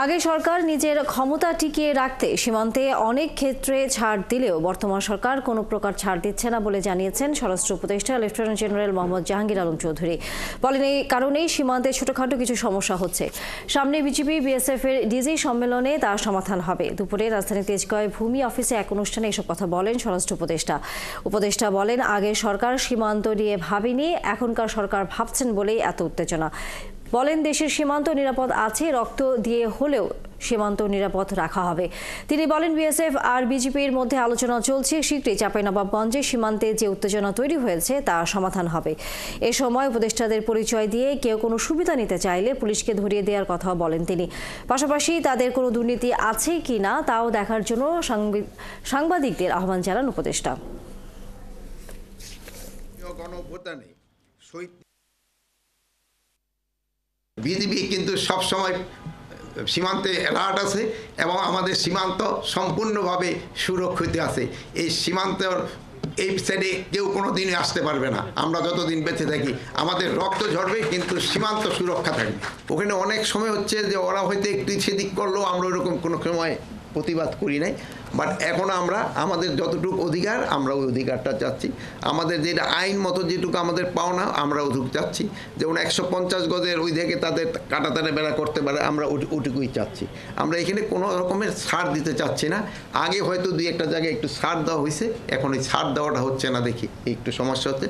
আগে সরকার নিজের ক্ষমতা টিকিয়ে রাখতে সীমান্তে অনেক ক্ষেত্রে ছাড় দিলেও বর্তমান সরকার কোনো প্রকার ছাড় দিচ্ছে না বলে জানিয়েছেন স্বরাষ্ট্র উপদেষ্টা লেফটেন্যান্ট জেনারেল মোহাম্মদ জাহাঙ্গীর আলম চৌধুরী। বলেন এই কারণেই সীমান্তে ছোটখাটো কিছু সমস্যা হচ্ছে। সামনে বিজিবি বিএসএফ এর ডিজি সম্মেলনে তার সমাধান হবে। দুপুরে রাজধানীর তেজগাঁও ভূমি অফিসে এক অনুষ্ঠানে এসব কথা বলেন স্বরাষ্ট্র উপদেষ্টা বলেন, আগে সরকার সীমান্ত নিয়ে ভাবেনি, এখনকার সরকার ভাবছেন বলেই এত উত্তেজনা। বলেন, দেশের সীমান্ত নিরাপদ আছে, রক্ত দিয়ে হলেও সীমান্ত নিরাপদ রাখা হবে। তিনি বলেন, বিএসএফ আর বিজিপির মধ্যে আলোচনা চলছে, শীঘ্রই চাঁপাইনবাবগঞ্জে সীমান্তে যে উত্তেজনা তৈরি হয়েছে তা সমাধান হবে। এ সময় উপদেষ্টাদের পরিচয় দিয়ে কেউ কোনো সুবিধা নিতে চাইলে পুলিশকে ধরিয়ে দেওয়ার কথাও বলেন তিনি। পাশাপাশি তাদের কোনো দুর্নীতি আছে কি না তাও দেখার জন্য সাংবাদিকদের আহ্বান জানান উপদেষ্টা। বিজিবি কিন্তু সবসময় সীমান্তে অ্যালার্ট আছে এবং আমাদের সীমান্ত সম্পূর্ণভাবে সুরক্ষিত আছে। এই সীমান্তর এই সাইডে কেউ কোনো দিনে আসতে পারবে না। আমরা যতদিন বেঁচে থাকি আমাদের রক্ত ঝরবে, কিন্তু সীমান্ত সুরক্ষা থাকবে। ওখানে অনেক সময় হচ্ছে যে ওরা হয়তো একটু সেদিক করলেও আমরা ওইরকম কোনো সময় প্রতিবাদ করি নাই। বাট এখন আমরা আমাদের যতটুকু অধিকার আমরা ওই অধিকারটা চাচ্ছি। আমাদের যেটা আইন মতো যেটুকু আমাদের পাওনা আমরা ওটুকু চাচ্ছি। যেমন 150 গজের ওই থেকে তাদের কাটাতারে বেড়া করতে পারে, আমরা ওটুকুই চাচ্ছি। আমরা এখানে কোনো রকমের ছাড় দিতে চাচ্ছি না। আগে হয়তো দুই একটা জায়গায় একটু ছাড় দেওয়া হয়েছে, এখন ওই ছাড় দেওয়াটা হচ্ছে না, দেখি একটু সমস্যা হচ্ছে।